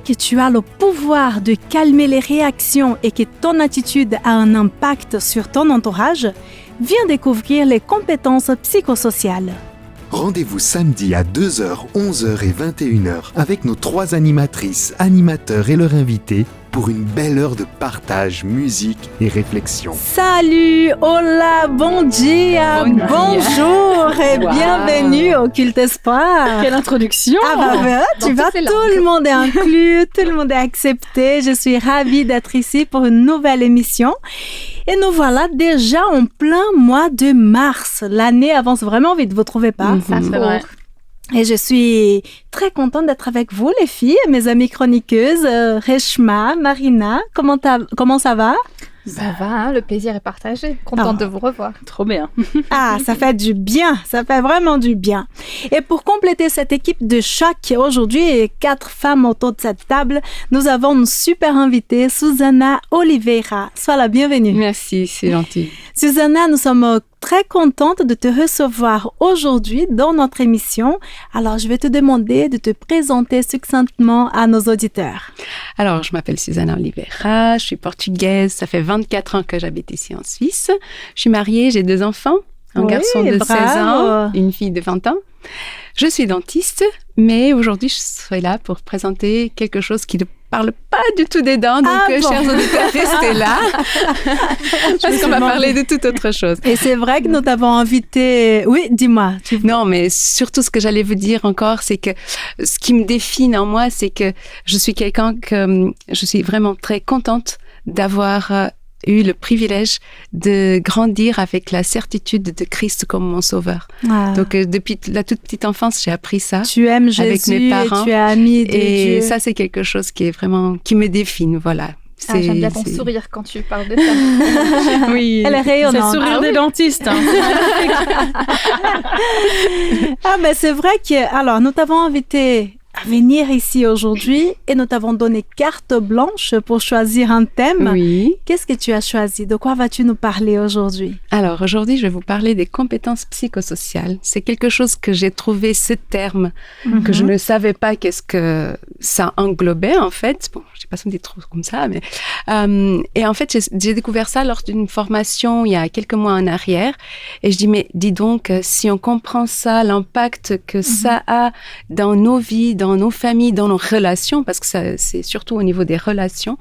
que tu as le pouvoir de calmer les réactions et que ton attitude a un impact sur ton entourage? Viens découvrir les compétences psychosociales. Rendez-vous samedi à 2h, 11h et 21h avec nos 3 animatrices, animateurs et leurs invités pour une belle heure de partage, musique et réflexion. Salut, hola, bon dia, bonjour et bienvenue au Culte Espoir. Quelle introduction! Ah bah, tu vois, tout le monde est inclus, tout le monde est accepté. Je suis ravie d'être ici pour une nouvelle émission. Et nous voilà déjà en plein mois de mars. L'année avance vraiment vite, vous trouvez pas? Ça, c'est vrai. Et je suis très contente d'être avec vous, les filles, mes amies chroniqueuses, Reshma, Marina. Comment ça va? Ça va, hein, le plaisir est partagé. Contente de vous revoir. Trop bien. Ah, ça fait du bien, ça fait vraiment du bien. Et pour compléter cette équipe de choc, aujourd'hui, et 4 femmes autour de cette table, nous avons une super invitée, Susana Oliveira. Sois la bienvenue. Merci, c'est gentil. Susana, nous sommes très contente de te recevoir aujourd'hui dans notre émission. Alors, je vais te demander de te présenter succinctement à nos auditeurs. Alors, je m'appelle Susana Oliveira, je suis portugaise, ça fait 24 ans que j'habite ici en Suisse. Je suis mariée, j'ai 2 enfants, un garçon de 16 ans, une fille de 20 ans. Je suis dentiste, mais aujourd'hui, je serai là pour présenter quelque chose qui ne parle pas du tout des dents, donc chers auditeurs, restez là. Parce qu'on va parler de toute autre chose. Et c'est vrai que nous t'avons invité... Oui, dis-moi. Non, mais surtout ce que j'allais vous dire encore, c'est que ce qui me définit en moi, c'est que je suis quelqu'un que je suis vraiment très contente d'avoir eu le privilège de grandir avec la certitude de Christ comme mon sauveur. Ah. Donc, depuis la toute petite enfance, j'ai appris ça. Tu aimes Jésus avec mes parents, et tu es ami de Dieu. Et ça, c'est quelque chose qui est vraiment, qui me définit, voilà. J'aime bien ton sourire quand tu parles de ça. Oui. Elle est rayonnante. C'est le sourire des dentistes. Hein. Mais c'est vrai que, alors, nous t'avons invité à venir ici aujourd'hui et nous t'avons donné carte blanche pour choisir un thème. Oui. Qu'est-ce que tu as choisi? De quoi vas-tu nous parler aujourd'hui? Alors, aujourd'hui, je vais vous parler des compétences psychosociales. C'est quelque chose que j'ai trouvé, ce terme, que je ne savais pas qu'est-ce que ça englobait, en fait. Bon, je n'ai pas senti trop comme ça, mais... et en fait, j'ai découvert ça lors d'une formation il y a quelques mois en arrière. Et je dis, mais dis donc, si on comprend ça, l'impact que ça a dans nos vies, dans nos familles, dans nos relations, parce que ça, c'est surtout au niveau des relations,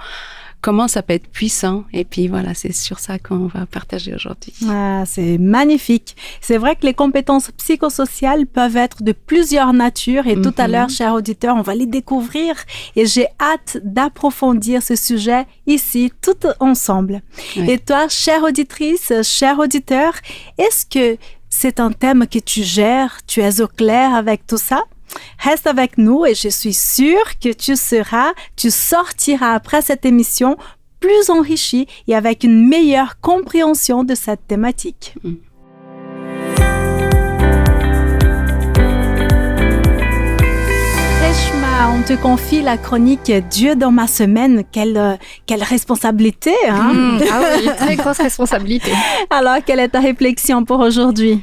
comment ça peut être puissant. Et puis voilà, c'est sur ça qu'on va partager aujourd'hui. Ah, c'est magnifique. C'est vrai que les compétences psychosociales peuvent être de plusieurs natures et tout à l'heure, chers auditeurs, on va les découvrir et j'ai hâte d'approfondir ce sujet ici, tout ensemble. Ouais. Et toi, chère auditrice, cher auditeur, est-ce que c'est un thème que tu gères? Tu es au clair avec tout ça? Reste avec nous et je suis sûre que tu sortiras après cette émission plus enrichi et avec une meilleure compréhension de cette thématique. Reshma, on te confie la chronique Dieu dans ma semaine. Quelle responsabilité, hein? Ah oui, très grosse responsabilité. Alors, quelle est ta réflexion pour aujourd'hui?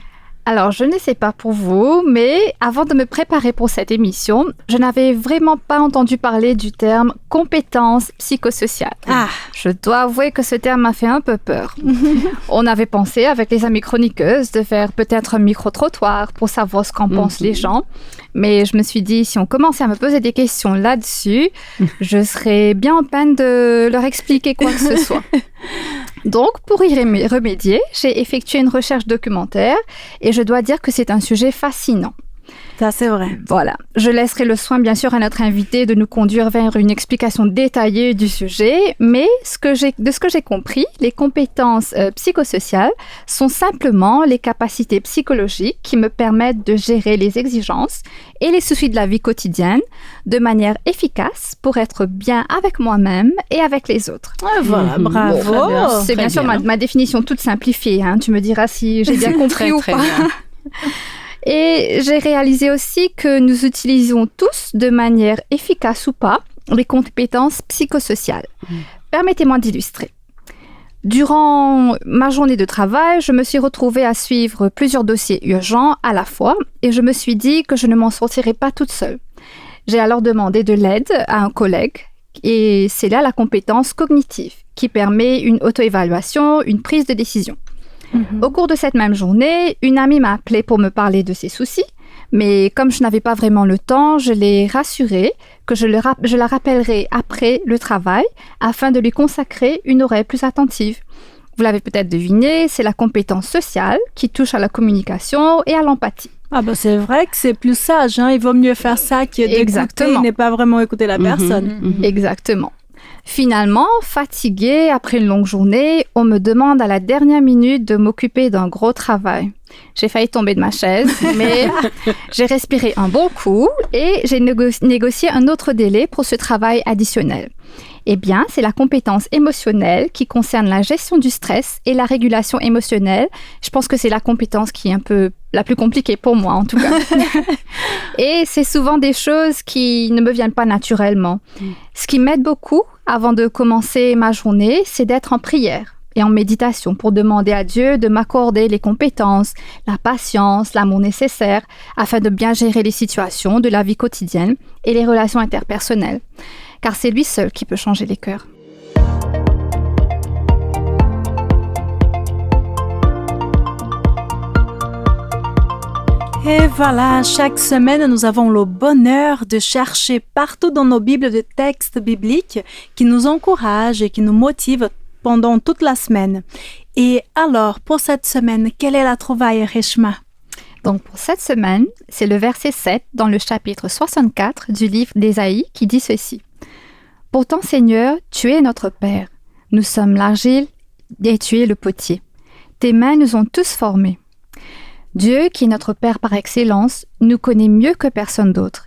Alors, je ne sais pas pour vous, mais avant de me préparer pour cette émission, je n'avais vraiment pas entendu parler du terme compétence psychosociale. Ah. Je dois avouer que ce terme m'a fait un peu peur. On avait pensé, avec les amies chroniqueuses, de faire peut-être un micro-trottoir pour savoir ce qu'en pensent les gens. Mais je me suis dit, si on commençait à me poser des questions là-dessus, je serais bien en peine de leur expliquer quoi que ce soit. Donc, pour y remédier, j'ai effectué une recherche documentaire et je dois dire que c'est un sujet fascinant. Ça, c'est vrai. Voilà. Je laisserai le soin, bien sûr, à notre invité de nous conduire vers une explication détaillée du sujet, mais de ce que j'ai compris, les compétences psychosociales sont simplement les capacités psychologiques qui me permettent de gérer les exigences et les soucis de la vie quotidienne de manière efficace pour être bien avec moi-même et avec les autres. Ah, voilà, bravo! Bon, c'est bien sûr ma définition toute simplifiée. Hein. Tu me diras si j'ai bien compris ou pas. Et j'ai réalisé aussi que nous utilisons tous, de manière efficace ou pas, les compétences psychosociales. Permettez-moi d'illustrer. Durant ma journée de travail, je me suis retrouvée à suivre plusieurs dossiers urgents à la fois et je me suis dit que je ne m'en sortirais pas toute seule. J'ai alors demandé de l'aide à un collègue et c'est là la compétence cognitive qui permet une auto-évaluation, une prise de décision. Au cours de cette même journée, une amie m'a appelée pour me parler de ses soucis, mais comme je n'avais pas vraiment le temps, je l'ai rassurée que je la rappellerai après le travail afin de lui consacrer une oreille plus attentive. Vous l'avez peut-être deviné, c'est la compétence sociale qui touche à la communication et à l'empathie. Ah ben c'est vrai que c'est plus sage, hein? Il vaut mieux faire ça que d'écouter et ne pas vraiment écouter la personne. Exactement. Finalement, fatiguée après une longue journée, on me demande à la dernière minute de m'occuper d'un gros travail. J'ai failli tomber de ma chaise, mais j'ai respiré un bon coup et j'ai négocié un autre délai pour ce travail additionnel. Eh bien, c'est la compétence émotionnelle qui concerne la gestion du stress et la régulation émotionnelle. Je pense que c'est la compétence qui est un peu la plus compliquée pour moi, en tout cas. Et c'est souvent des choses qui ne me viennent pas naturellement. Ce qui m'aide beaucoup avant de commencer ma journée, c'est d'être en prière et en méditation pour demander à Dieu de m'accorder les compétences, la patience, l'amour nécessaire afin de bien gérer les situations de la vie quotidienne et les relations interpersonnelles. Car c'est lui seul qui peut changer les cœurs. Et voilà, chaque semaine, nous avons le bonheur de chercher partout dans nos Bibles des textes bibliques qui nous encouragent et qui nous motivent pendant toute la semaine. Et alors, pour cette semaine, quelle est la trouvaille, Reshma? Donc, pour cette semaine, c'est le verset 7 dans le chapitre 64 du livre d'Ésaïe qui dit ceci. « Pourtant, Seigneur, tu es notre Père. Nous sommes l'argile et tu es le potier. Tes mains nous ont tous formés. Dieu, qui est notre Père par excellence, nous connaît mieux que personne d'autre,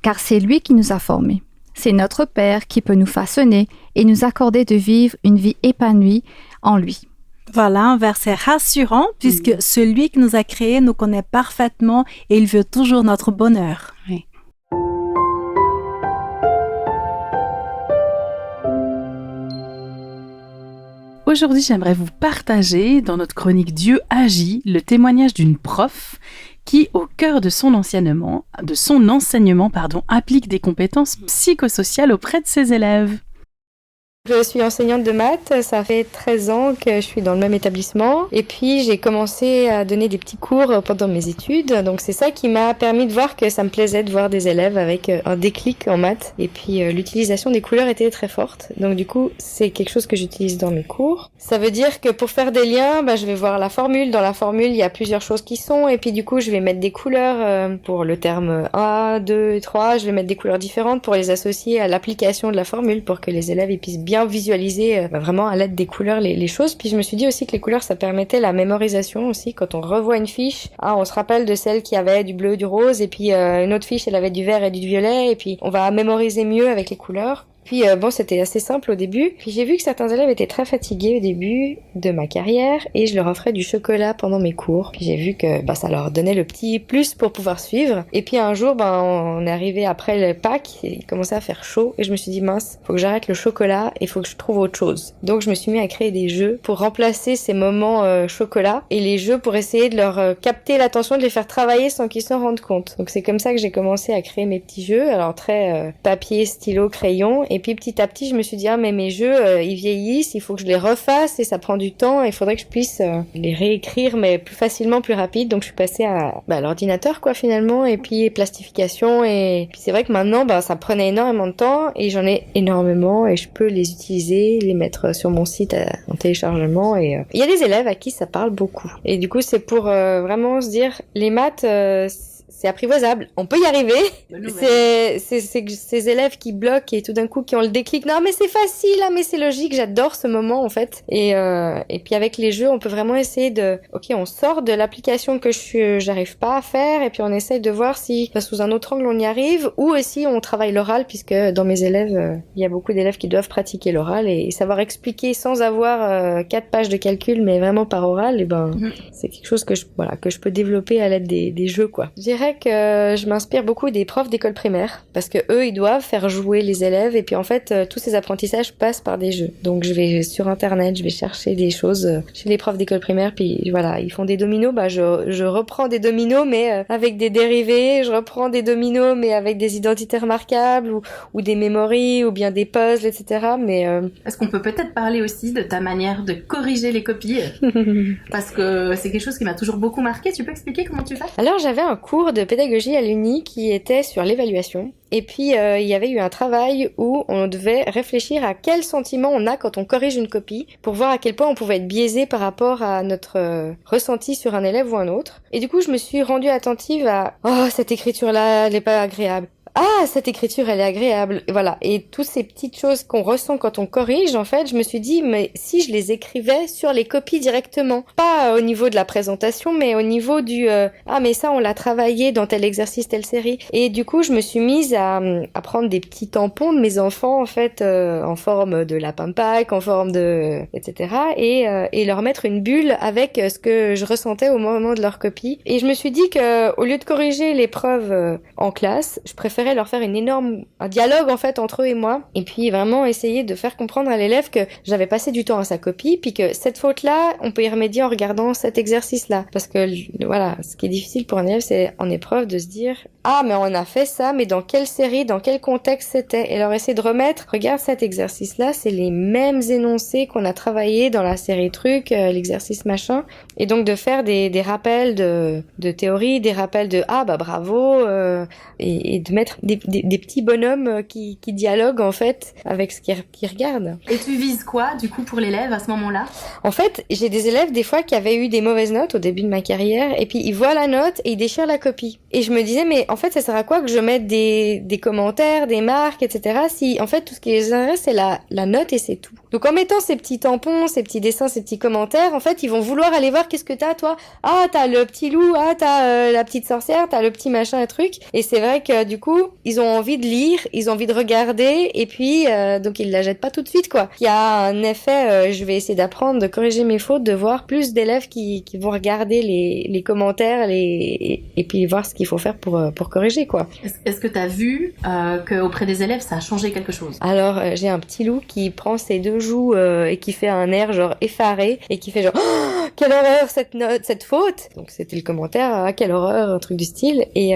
car c'est lui qui nous a formés. C'est notre Père qui peut nous façonner et nous accorder de vivre une vie épanouie en lui. » Voilà un verset rassurant puisque celui qui nous a créés nous connaît parfaitement et il veut toujours notre bonheur. Oui. Aujourd'hui, j'aimerais vous partager dans notre chronique Dieu agit le témoignage d'une prof qui, au cœur de son enseignement, applique des compétences psychosociales auprès de ses élèves. Je suis enseignante de maths, ça fait 13 ans que je suis dans le même établissement et puis j'ai commencé à donner des petits cours pendant mes études, donc c'est ça qui m'a permis de voir que ça me plaisait de voir des élèves avec un déclic en maths et puis l'utilisation des couleurs était très forte, donc du coup c'est quelque chose que j'utilise dans mes cours. Ça veut dire que pour faire des liens, je vais voir la formule, dans la formule il y a plusieurs choses qui sont et puis du coup je vais mettre des couleurs pour le terme 1, 2 et 3, je vais mettre des couleurs différentes pour les associer à l'application de la formule pour que les élèves ils puissent bien visualiser vraiment à l'aide des couleurs les choses. Puis je me suis dit aussi que les couleurs ça permettait la mémorisation aussi. Quand on revoit une fiche, on se rappelle de celle qui avait du bleu, du rose et puis une autre fiche elle avait du vert et du violet et puis on va mémoriser mieux avec les couleurs. Puis c'était assez simple au début. Puis j'ai vu que certains élèves étaient très fatigués au début de ma carrière et je leur offrais du chocolat pendant mes cours. Puis j'ai vu que ça leur donnait le petit plus pour pouvoir suivre. Et puis un jour, on est arrivé après le Pâques et il commençait à faire chaud et je me suis dit mince, faut que j'arrête le chocolat et faut que je trouve autre chose. Donc je me suis mis à créer des jeux pour remplacer ces moments chocolat et les jeux pour essayer de leur capter l'attention, de les faire travailler sans qu'ils s'en rendent compte. Donc c'est comme ça que j'ai commencé à créer mes petits jeux. Alors très papier, stylo, crayon. Et puis petit à petit, je me suis dit mais mes jeux, ils vieillissent, il faut que je les refasse et ça prend du temps. Il faudrait que je puisse les réécrire, mais plus facilement, plus rapide. Donc je suis passée à l'ordinateur finalement, et puis plastification. Et puis c'est vrai que maintenant, ça prenait énormément de temps et j'en ai énormément et je peux les utiliser, les mettre sur mon site en téléchargement. Et il y a des élèves à qui ça parle beaucoup. Et du coup, c'est pour vraiment se dire, les maths. C'est apprivoisable, on peut y arriver. C'est ces élèves qui bloquent et tout d'un coup qui ont le déclic. Non mais c'est facile, mais c'est logique. J'adore ce moment en fait. Et puis avec les jeux, on peut vraiment essayer on sort de l'application que j'arrive pas à faire et puis on essaye de voir si sous un autre angle on y arrive ou aussi on travaille l'oral puisque dans mes élèves, il y a beaucoup d'élèves qui doivent pratiquer l'oral et savoir expliquer sans avoir 4 pages de calcul mais vraiment par oral. Et c'est quelque chose que je peux développer à l'aide des jeux quoi. Je dirais vrai que je m'inspire beaucoup des profs d'école primaire parce que eux, ils doivent faire jouer les élèves et puis en fait, tous ces apprentissages passent par des jeux. Donc je vais sur internet, je vais chercher des choses chez les profs d'école primaire, puis voilà, ils font des dominos, je reprends des dominos mais avec des dérivés, je reprends des dominos mais avec des identités remarquables ou des memories ou bien des puzzles, etc. Mais est-ce qu'on peut peut-être parler aussi de ta manière de corriger les copies parce que c'est quelque chose qui m'a toujours beaucoup marqué. Tu peux expliquer comment tu fais? Alors j'avais un cours de pédagogie à l'Uni qui était sur l'évaluation. Et puis, il y avait eu un travail où on devait réfléchir à quel sentiment on a quand on corrige une copie pour voir à quel point on pouvait être biaisé par rapport à notre ressenti sur un élève ou un autre. Et du coup, je me suis rendue attentive à « Oh, cette écriture-là, elle n'est pas agréable ». Ah, cette écriture, elle est agréable. Voilà. Et toutes ces petites choses qu'on ressent quand on corrige, en fait, je me suis dit, mais si je les écrivais sur les copies directement, pas au niveau de la présentation, mais au niveau du ah, mais ça, on l'a travaillé dans tel exercice, telle série. Et du coup, je me suis mise à prendre des petits tampons de mes enfants, en fait, en forme de lapin de Pâques, en forme de etc. Et leur mettre une bulle avec ce que je ressentais au moment de leur copie. Et je me suis dit que au lieu de corriger l'épreuve en classe, je préférais leur faire un dialogue en fait entre eux et moi, et puis vraiment essayer de faire comprendre à l'élève que j'avais passé du temps à sa copie, puis que cette faute-là, on peut y remédier en regardant cet exercice-là. Parce que voilà, ce qui est difficile pour un élève, c'est en épreuve de se dire ah mais on a fait ça, mais dans quelle série, dans quel contexte c'était, et leur essayer de remettre, regarde cet exercice-là, c'est les mêmes énoncés qu'on a travaillé dans la série truc, l'exercice machin, et donc de faire des rappels de théorie, des rappels de ah bah bravo, et de mettre des petits bonhommes qui dialoguent en fait avec ce qu'ils regardent. Et tu vises quoi du coup pour l'élève à ce moment-là? En fait, j'ai des élèves des fois qui avaient eu des mauvaises notes au début de ma carrière, et puis ils voient la note et ils déchirent la copie. Et je me disais mais en fait ça sert à quoi que je mette des commentaires, des marques, etc. si en fait tout ce qui les intéresse c'est la note et c'est tout. Donc en mettant ces petits tampons, ces petits dessins, ces petits commentaires, en fait ils vont vouloir aller voir qu'est-ce que t'as toi. Ah t'as le petit loup, ah t'as la petite sorcière, t'as le petit machin, un truc. Et c'est vrai que du coup ils ont envie de lire, ils ont envie de regarder, et puis donc ils la jettent pas tout de suite quoi. Il y a un effet, je vais essayer d'apprendre, de corriger mes fautes, de voir plus d'élèves qui vont regarder les commentaires, et puis voir ce qu'il faut faire pour corriger quoi. Est-ce que t'as vu qu'auprès des élèves ça a changé quelque chose? Alors j'ai un petit loup qui prend ses deux joues et qui fait un air genre effaré et qui fait genre oh, quelle horreur cette faute. Donc c'était le commentaire ah, quelle horreur, un truc du style, et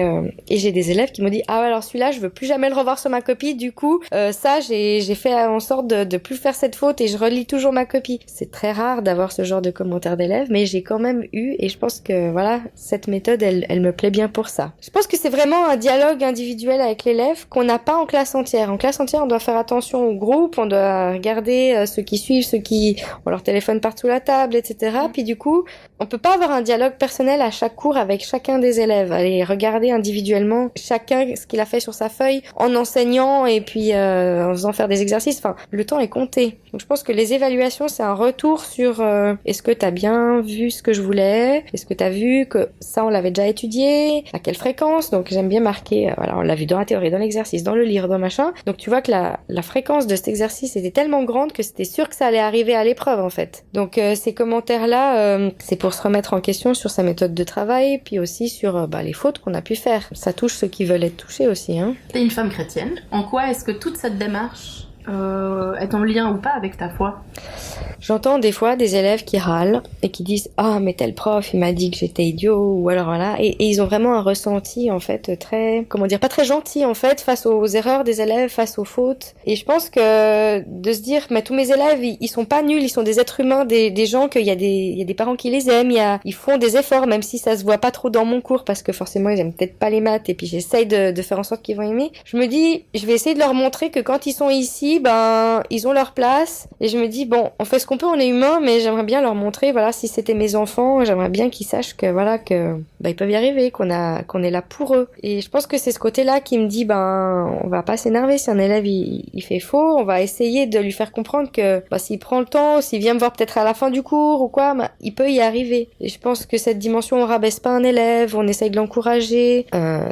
j'ai des élèves qui m'ont dit ah alors celui-là je veux plus jamais le revoir sur ma copie, du coup ça j'ai fait en sorte de plus faire cette faute et je relis toujours ma copie. C'est très rare d'avoir ce genre de commentaires d'élèves, mais j'ai quand même eu, et je pense que voilà cette méthode elle me plaît bien pour ça. Je pense que c'est vraiment un dialogue individuel avec l'élève qu'on n'a pas en classe entière. En classe entière on doit faire attention au groupe, on doit regarder ceux qui suivent, ceux qui ont leur téléphone partout la table, etc. Puis du coup on peut pas avoir un dialogue personnel à chaque cours avec chacun des élèves, aller regarder individuellement chacun ce qu'il a fait sur sa feuille en enseignant et puis en faisant faire des exercices. Enfin, le temps est compté. Donc je pense que les évaluations, c'est un retour sur est-ce que t'as bien vu ce que je voulais? Est-ce que t'as vu que ça, on l'avait déjà étudié? À quelle fréquence? Donc j'aime bien marquer, voilà, on l'a vu dans la théorie, dans l'exercice, dans le lire, dans machin. Donc tu vois que la fréquence de cet exercice était tellement grande que c'était sûr que ça allait arriver à l'épreuve, en fait. Donc ces commentaires-là, c'est pour se remettre en question sur sa méthode de travail, puis aussi sur les fautes qu'on a pu faire. Ça touche ceux qui veulent être touchés aussi, hein. T'es une femme chrétienne. En quoi est-ce que toute cette démarche est en lien ou pas avec ta foi? J'entends des fois des élèves qui râlent et qui disent « Ah, mais tel prof, il m'a dit que j'étais idiot » ou alors voilà. Et ils ont vraiment un ressenti, en fait, très, comment dire, pas très gentil, en fait, face aux erreurs des élèves, face aux fautes. Et je pense que de se dire « Mais tous mes élèves, ils sont pas nuls, ils sont des êtres humains, des gens qu'il y a des parents qui les aiment, ils font des efforts, même si ça se voit pas trop dans mon cours, parce que forcément, ils aiment peut-être pas les maths, et puis j'essaye de faire en sorte qu'ils vont aimer. Je me dis, je vais essayer de leur montrer que quand ils sont ici, ils ont leur place. Et je me dis, bon, on fait ce qu'on peut, on est humain, mais j'aimerais bien leur montrer, voilà, si c'était mes enfants, j'aimerais bien qu'ils sachent que, voilà, que, ils peuvent y arriver, qu'on est là pour eux. Et je pense que c'est ce côté-là qui me dit, on va pas s'énerver si un élève, il fait faux, on va essayer de lui faire comprendre que, s'il prend le temps, s'il vient me voir peut-être à la fin du cours ou quoi, il peut y arriver. Et je pense que cette dimension, on rabaisse pas un élève, on essaye de l'encourager,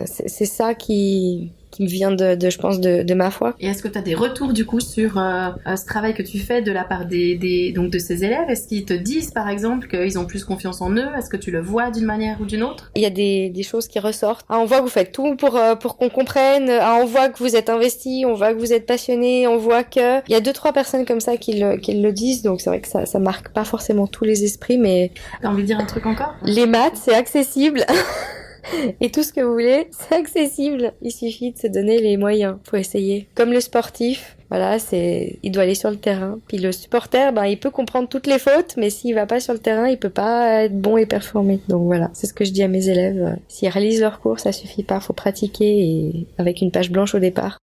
c'est ça qui me vient je pense de ma foi. Et est-ce que tu as des retours du coup sur ce travail que tu fais de la part donc de ces élèves? Est-ce qu'ils te disent par exemple qu'ils ont plus confiance en eux? Est-ce que tu le vois d'une manière ou d'une autre? Il y a des choses qui ressortent. On voit que vous faites tout pour qu'on comprenne. On voit que vous êtes investi, on voit que vous êtes passionné, on voit que il y a 2-3 personnes comme ça qui le disent. Donc c'est vrai que ça marque pas forcément tous les esprits, mais t'as envie de dire un truc encore? Les maths, c'est accessible. Et tout ce que vous voulez, c'est accessible. Il suffit de se donner les moyens pour essayer. Comme le sportif, voilà, il doit aller sur le terrain. Puis le supporter, il peut comprendre toutes les fautes, mais s'il va pas sur le terrain, il peut pas être bon et performer. Donc voilà, c'est ce que je dis à mes élèves. S'ils réalisent leur cours, ça suffit pas, faut pratiquer et avec une page blanche au départ.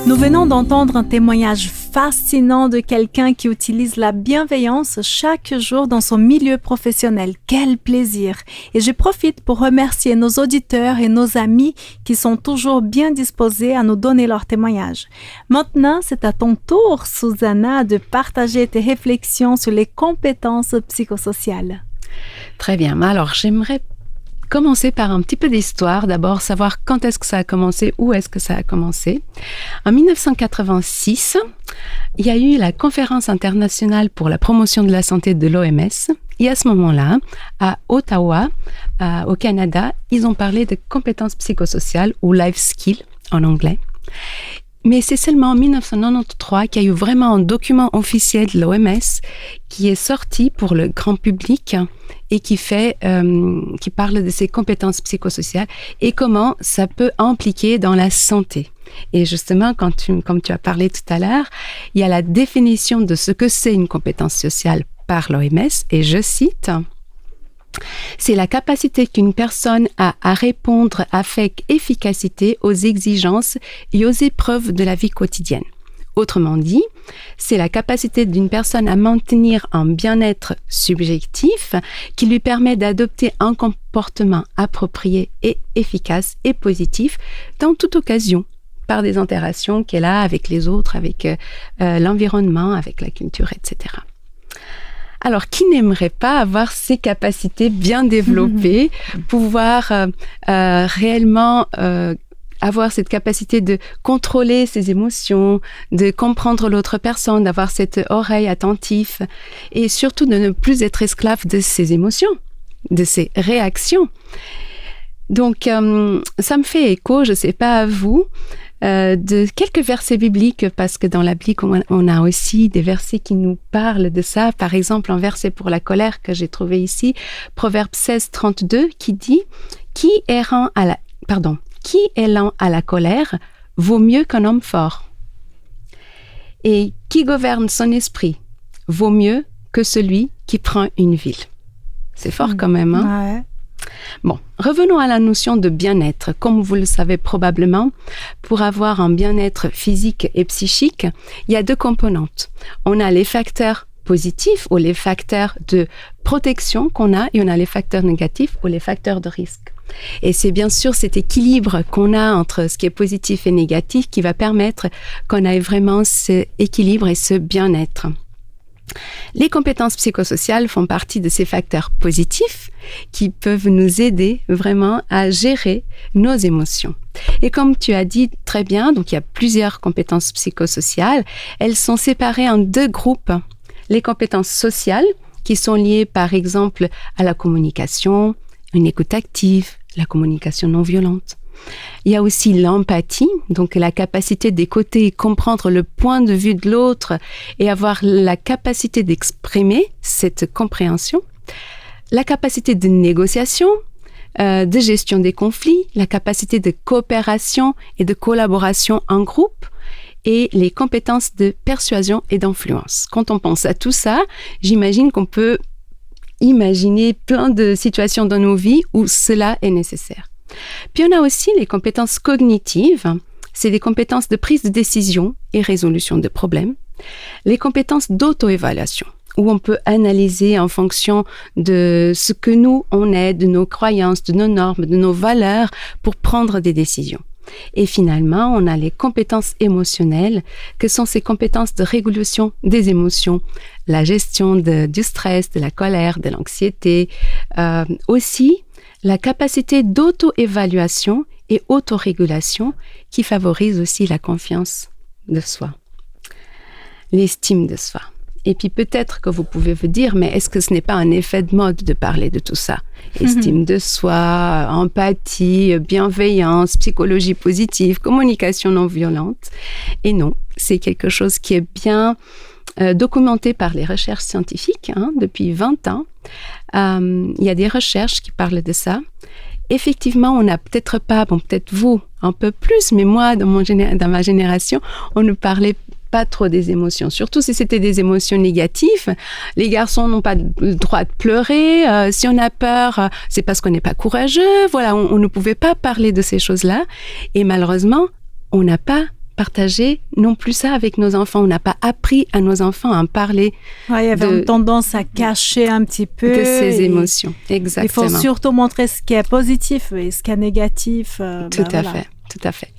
Nous venons d'entendre un témoignage fascinant de quelqu'un qui utilise la bienveillance chaque jour dans son milieu professionnel. Quel plaisir! Et je profite pour remercier nos auditeurs et nos amis qui sont toujours bien disposés à nous donner leur témoignage. Maintenant, c'est à ton tour, Susanna, de partager tes réflexions sur les compétences psychosociales. Très bien. Alors, j'aimerais commencer par un petit peu d'histoire. D'abord, savoir quand est-ce que ça a commencé, où est-ce que ça a commencé. En 1986, il y a eu la conférence internationale pour la promotion de la santé de l'OMS. Et à ce moment-là, à Ottawa, au Canada, ils ont parlé de compétences psychosociales ou life skills en anglais. Mais c'est seulement en 1993 qu'il y a eu vraiment un document officiel de l'OMS qui est sorti pour le grand public et qui parle de ces compétences psychosociales et comment ça peut impliquer dans la santé. Et justement, comme tu as parlé tout à l'heure, il y a la définition de ce que c'est une compétence sociale par l'OMS, et je cite: c'est la capacité qu'une personne a à répondre avec efficacité aux exigences et aux épreuves de la vie quotidienne. Autrement dit, c'est la capacité d'une personne à maintenir un bien-être subjectif qui lui permet d'adopter un comportement approprié et efficace et positif dans toute occasion, par des interactions qu'elle a avec les autres, avec l'environnement, avec la culture, etc. Alors, qui n'aimerait pas avoir ces capacités bien développées, pouvoir réellement avoir cette capacité de contrôler ses émotions, de comprendre l'autre personne, d'avoir cette oreille attentive et surtout de ne plus être esclave de ses émotions, de ses réactions. Donc, ça me fait écho, je ne sais pas à vous, de quelques versets bibliques, parce que dans la Bible, on a aussi des versets qui nous parlent de ça. Par exemple, un verset pour la colère que j'ai trouvé ici, Proverbe 16, 32, qui dit « Qui est lent à la colère vaut mieux qu'un homme fort. Et qui gouverne son esprit vaut mieux que celui qui prend une ville. » C'est fort quand même, hein? Ouais. Bon, revenons à la notion de bien-être. Comme vous le savez probablement, pour avoir un bien-être physique et psychique, il y a 2 composantes. On a les facteurs positifs ou les facteurs de protection qu'on a, et on a les facteurs négatifs ou les facteurs de risque. Et c'est bien sûr cet équilibre qu'on a entre ce qui est positif et négatif qui va permettre qu'on ait vraiment ce équilibre et ce bien-être. Les compétences psychosociales font partie de ces facteurs positifs qui peuvent nous aider vraiment à gérer nos émotions. Et comme tu as dit très bien, donc il y a plusieurs compétences psychosociales. Elles sont séparées en 2 groupes. Les compétences sociales, qui sont liées par exemple à la communication, une écoute active, la communication non violente. Il y a aussi l'empathie, donc la capacité d'écouter et comprendre le point de vue de l'autre et avoir la capacité d'exprimer cette compréhension. La capacité de négociation, de gestion des conflits, la capacité de coopération et de collaboration en groupe et les compétences de persuasion et d'influence. Quand on pense à tout ça, j'imagine qu'on peut imaginer plein de situations dans nos vies où cela est nécessaire. Puis on a aussi les compétences cognitives, c'est des compétences de prise de décision et résolution de problèmes. Les compétences d'auto-évaluation, où on peut analyser en fonction de ce que nous, on est, de nos croyances, de nos normes, de nos valeurs pour prendre des décisions. Et finalement, on a les compétences émotionnelles, que sont ces compétences de régulation des émotions, la gestion du stress, de la colère, de l'anxiété, aussi la capacité d'auto-évaluation et autorégulation qui favorise aussi la confiance de soi, l'estime de soi. Et puis peut-être que vous pouvez vous dire, mais est-ce que ce n'est pas un effet de mode de parler de tout ça? Estime de soi, empathie, bienveillance, psychologie positive, communication non violente. Et non, c'est quelque chose qui est bien documenté par les recherches scientifiques depuis 20 ans. Il y a des recherches qui parlent de ça. Effectivement, on n'a peut-être pas, peut-être vous un peu plus, mais moi, dans ma génération, on ne parlait pas trop des émotions, surtout si c'était des émotions négatives. Les garçons n'ont pas le droit de pleurer. Si on a peur, c'est parce qu'on n'est pas courageux. Voilà, on ne pouvait pas parler de ces choses-là. Et malheureusement, on n'a pas partagé non plus ça avec nos enfants. On n'a pas appris à nos enfants à en parler. Ouais, il y avait une tendance à cacher un petit peu. De ces émotions, exactement. Il faut surtout montrer ce qui est positif et ce qui est négatif. Tout à fait.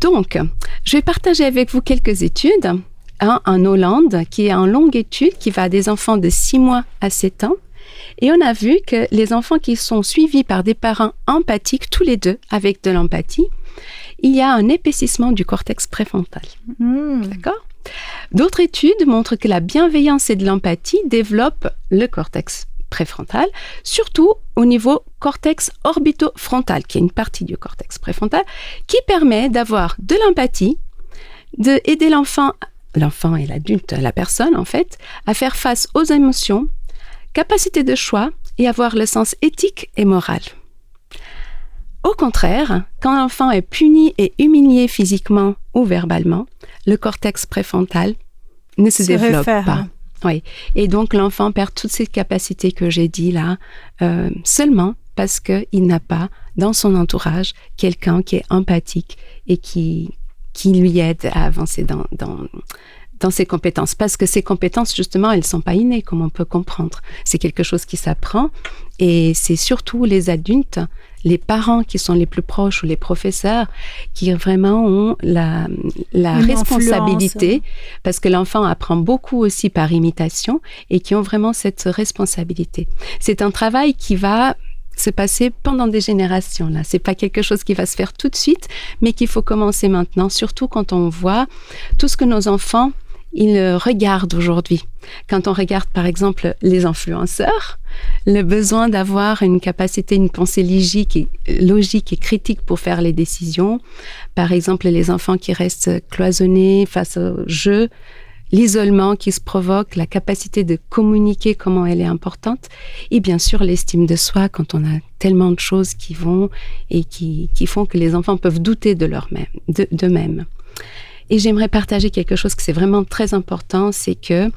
Donc, je vais partager avec vous quelques études en Hollande, qui est une longue étude qui va des enfants de 6 mois à 7 ans. Et on a vu que les enfants qui sont suivis par des parents empathiques, tous les deux avec de l'empathie, il y a un épaississement du cortex préfrontal. D'accord ? D'autres études montrent que la bienveillance et de l'empathie développent le cortex préfrontal, surtout au niveau cortex orbitofrontal, qui est une partie du cortex préfrontal, qui permet d'avoir de l'empathie, d'aider l'enfant et l'adulte, la personne en fait, à faire face aux émotions, capacité de choix et avoir le sens éthique et moral. Au contraire, quand l'enfant est puni et humilié physiquement ou verbalement, le cortex préfrontal ne se développe pas. Oui. Et donc, l'enfant perd toutes ces capacités que j'ai dit là, seulement parce qu'il n'a pas dans son entourage quelqu'un qui est empathique et qui lui aide à avancer dans ses compétences. Parce que ces compétences, justement, elles ne sont pas innées, comme on peut comprendre. C'est quelque chose qui s'apprend et c'est surtout les adultes, les parents qui sont les plus proches ou les professeurs qui vraiment ont la responsabilité, parce que l'enfant apprend beaucoup aussi par imitation et qui ont vraiment cette responsabilité. C'est un travail qui va se passer pendant des générations. Là, c'est pas quelque chose qui va se faire tout de suite, mais qu'il faut commencer maintenant, surtout quand on voit tout ce que nos enfants ils regardent aujourd'hui. Quand on regarde, par exemple, les influenceurs, le besoin d'avoir une capacité, une pensée logique et critique pour faire les décisions. Par exemple, les enfants qui restent cloisonnés face au jeu, l'isolement qui se provoque, la capacité de communiquer, comment elle est importante. Et bien sûr, l'estime de soi, quand on a tellement de choses qui vont et qui font que les enfants peuvent douter d'eux-mêmes. Et j'aimerais partager quelque chose que c'est vraiment très important, c'est que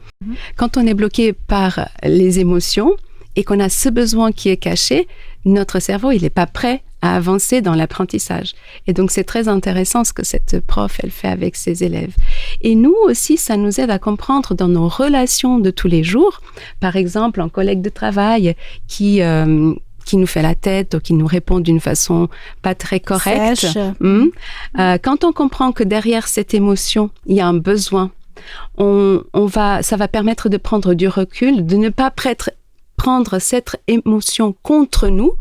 quand on est bloqué par les émotions et qu'on a ce besoin qui est caché, notre cerveau, il n'est pas prêt à avancer dans l'apprentissage. Et donc, c'est très intéressant ce que cette prof, elle fait avec ses élèves. Et nous aussi, ça nous aide à comprendre dans nos relations de tous les jours. Par exemple, un collègue de travail qui nous fait la tête ou qui nous répond d'une façon pas très correcte. Quand on comprend que derrière cette émotion, il y a un besoin, ça va permettre de prendre du recul, de ne pas prendre cette émotion contre nous,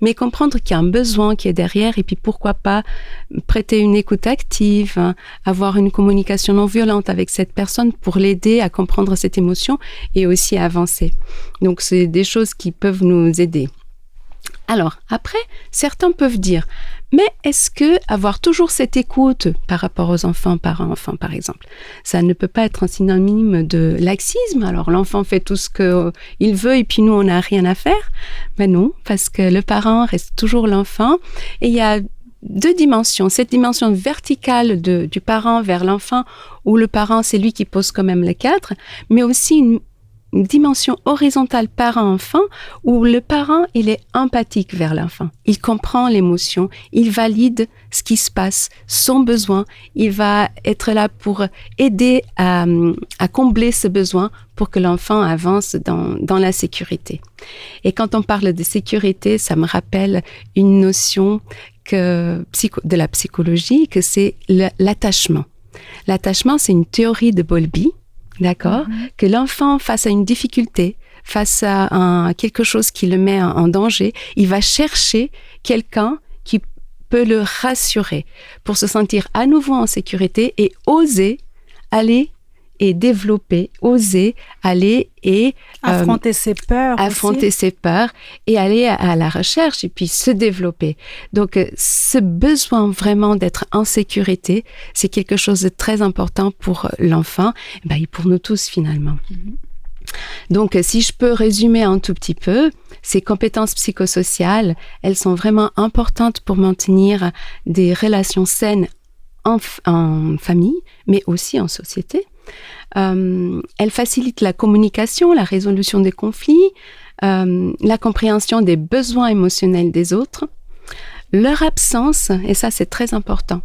mais comprendre qu'il y a un besoin qui est derrière et puis pourquoi pas prêter une écoute active, avoir une communication non violente avec cette personne pour l'aider à comprendre cette émotion et aussi à avancer. Donc, c'est des choses qui peuvent nous aider. Alors, après, certains peuvent dire, mais est-ce que avoir toujours cette écoute par rapport aux enfants, parents-enfants, par exemple, ça ne peut pas être un synonyme de laxisme? Alors, l'enfant fait tout ce qu'il veut et puis nous, on n'a rien à faire? Ben non, parce que le parent reste toujours l'enfant et il y a 2 dimensions. Cette dimension verticale du parent vers l'enfant, où le parent, c'est lui qui pose quand même le cadre, mais aussi une dimension horizontale parent-enfant où le parent, il est empathique vers l'enfant. Il comprend l'émotion, il valide ce qui se passe, son besoin. Il va être là pour aider à combler ce besoin pour que l'enfant avance dans la sécurité. Et quand on parle de sécurité, ça me rappelle une notion de la psychologie, que c'est l'attachement. L'attachement, c'est une théorie de Bowlby. D'accord? Que l'enfant, face à une difficulté, face à quelque chose qui le met en danger, il va chercher quelqu'un qui peut le rassurer pour se sentir à nouveau en sécurité et oser aller et développer, oser aller et affronter ses peurs et aller à la recherche et puis se développer. Donc, ce besoin vraiment d'être en sécurité, c'est quelque chose de très important pour l'enfant et pour nous tous finalement. Donc, si je peux résumer un tout petit peu, ces compétences psychosociales, elles sont vraiment importantes pour maintenir des relations saines en famille, mais aussi en société. Elles facilitent la communication, la résolution des conflits, la compréhension des besoins émotionnels des autres. Leur absence, et ça c'est très important,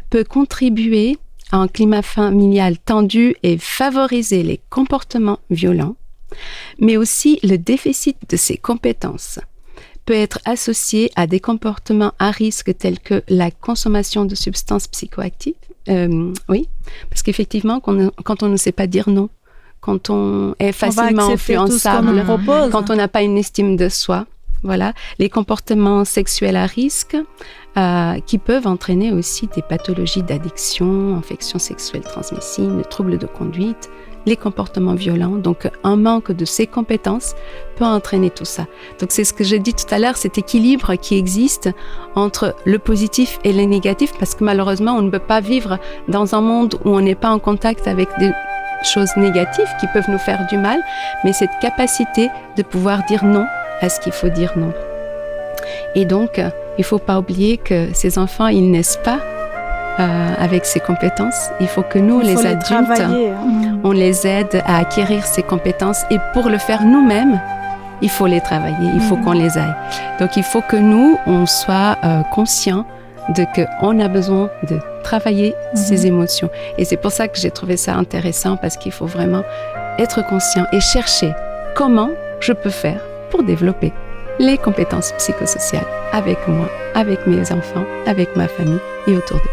peut contribuer à un climat familial tendu et favoriser les comportements violents, mais aussi le déficit de ces compétences peut être associé à des comportements à risque tels que la consommation de substances psychoactives. Oui, parce qu'effectivement, quand on ne sait pas dire non, quand on est facilement influençable, quand on n'a pas une estime de soi, voilà, les comportements sexuels à risque qui peuvent entraîner aussi des pathologies d'addiction, infections sexuelles transmissibles, troubles de conduite, les comportements violents. Donc, un manque de ces compétences peut entraîner tout ça. Donc, c'est ce que j'ai dit tout à l'heure, cet équilibre qui existe entre le positif et le négatif, parce que malheureusement, on ne peut pas vivre dans un monde où on n'est pas en contact avec des choses négatives qui peuvent nous faire du mal, mais cette capacité de pouvoir dire non à ce qu'il faut dire non. Et donc, il ne faut pas oublier que ces enfants, ils naissent pas avec ces compétences. Il faut que nous, les adultes, on les aide à acquérir ces compétences. Et pour le faire nous-mêmes, il faut les travailler, il faut qu'on les aille. Donc, il faut que nous, on soit conscients de qu'on a besoin de travailler ces émotions. Et c'est pour ça que j'ai trouvé ça intéressant, parce qu'il faut vraiment être conscient et chercher comment je peux faire pour développer les compétences psychosociales avec moi, avec mes enfants, avec ma famille et autour de moi.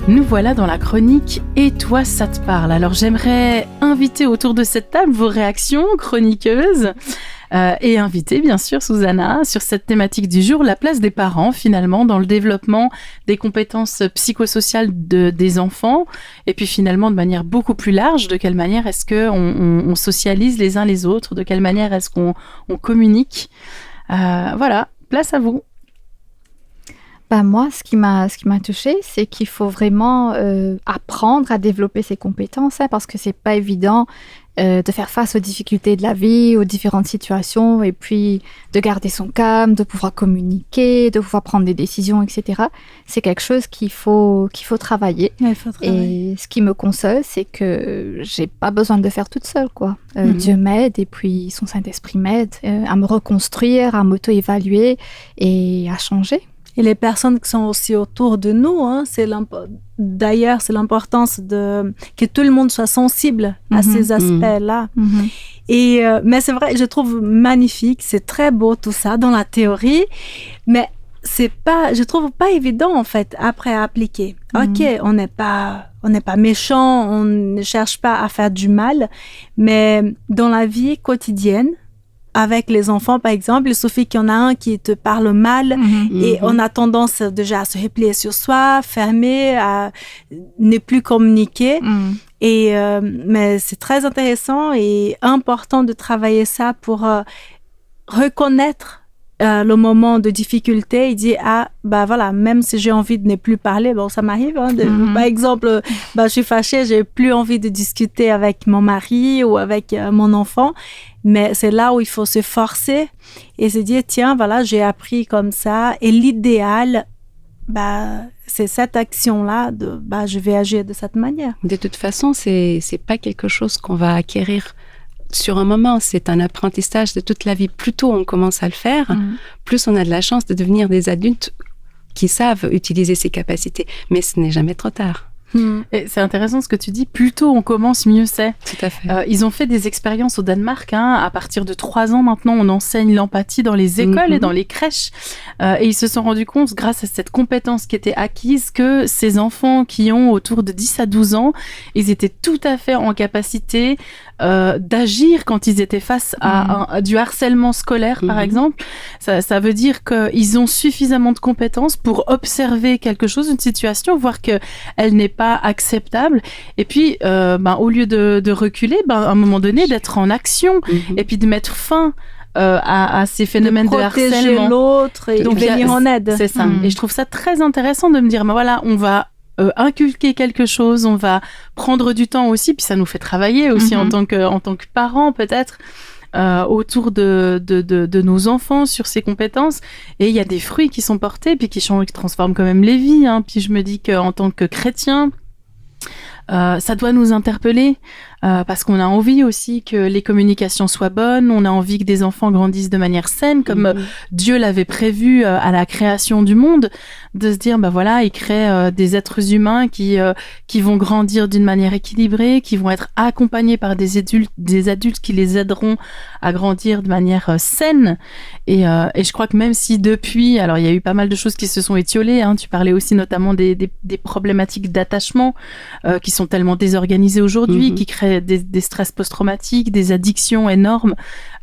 Nous voilà dans la chronique « Et toi, ça te parle ?» Alors j'aimerais inviter autour de cette table vos réactions chroniqueuses et inviter bien sûr Susanna sur cette thématique du jour, la place des parents finalement dans le développement des compétences psychosociales des enfants, et puis finalement de manière beaucoup plus large, de quelle manière est-ce qu'on socialise les uns les autres, de quelle manière est-ce qu'on communique. Voilà, place à vous. Moi, ce qui m'a touchée, c'est qu'il faut vraiment apprendre à développer ses compétences, parce que c'est pas évident de faire face aux difficultés de la vie, aux différentes situations, et puis de garder son calme, de pouvoir communiquer, de pouvoir prendre des décisions, etc. C'est quelque chose qu'il faut travailler. Et ce qui me console, c'est que j'ai pas besoin de le faire toute seule, quoi. Dieu m'aide, et puis son Saint-Esprit m'aide à me reconstruire, à m'auto-évaluer et à changer. Et les personnes qui sont aussi autour de nous, hein, d'ailleurs, c'est l'importance que tout le monde soit sensible à ces aspects-là. Et, mais c'est vrai, je trouve magnifique, c'est très beau tout ça dans la théorie, mais je trouve pas évident en fait après à appliquer. Ok, on n'est pas méchant, on ne cherche pas à faire du mal, mais dans la vie quotidienne, avec les enfants, par exemple, il suffit qu'il y en a un qui te parle mal et on a tendance déjà à se replier sur soi, fermer, à ne plus communiquer. Et, mais c'est très intéressant et important de travailler ça pour reconnaître le moment de difficulté. Il dit, voilà, même si j'ai envie de ne plus parler, bon, ça m'arrive, hein, par exemple, je suis fâchée, j'ai plus envie de discuter avec mon mari ou avec mon enfant. Mais c'est là où il faut se forcer et se dire, tiens, voilà, j'ai appris comme ça. Et l'idéal, c'est cette action-là je vais agir de cette manière. De toute façon, c'est pas quelque chose qu'on va acquérir sur un moment. C'est un apprentissage de toute la vie. Plus tôt on commence à le faire, plus on a de la chance de devenir des adultes qui savent utiliser ces capacités. Mais ce n'est jamais trop tard. Et c'est intéressant ce que tu dis, plus tôt on commence, mieux c'est. Tout à fait. Ils ont fait des expériences au Danemark, à partir de 3 ans maintenant, on enseigne l'empathie dans les écoles et dans les crèches. Et ils se sont rendus compte, grâce à cette compétence qui était acquise, que ces enfants qui ont autour de 10 à 12 ans, ils étaient tout à fait en capacité d'agir quand ils étaient face à du harcèlement scolaire, par exemple. Ça veut dire qu'ils ont suffisamment de compétences pour observer quelque chose, une situation, voir qu'elle n'est pas acceptable. Et puis, au lieu de reculer, à un moment donné, d'être en action et puis de mettre fin à ces phénomènes de harcèlement. De protéger l'autre et donc, venir en aide. C'est ça. Et je trouve ça très intéressant de me dire, voilà, on va inculquer quelque chose, on va prendre du temps aussi, puis ça nous fait travailler aussi en tant que parents peut-être, autour de nos enfants sur ces compétences. Et il y a des fruits qui sont portés, puis qui transforment quand même les vies. Puis je me dis qu'en tant que chrétien, ça doit nous interpeller parce qu'on a envie aussi que les communications soient bonnes, on a envie que des enfants grandissent de manière saine, comme Dieu l'avait prévu à la création du monde, de se dire, voilà, il crée des êtres humains qui vont grandir d'une manière équilibrée, qui vont être accompagnés par des adultes qui les aideront à grandir de manière saine. Et je crois que même si depuis, alors il y a eu pas mal de choses qui se sont étiolées, tu parlais aussi notamment des problématiques d'attachement qui sont tellement désorganisées aujourd'hui, qui créent des stress post-traumatiques, des addictions énormes.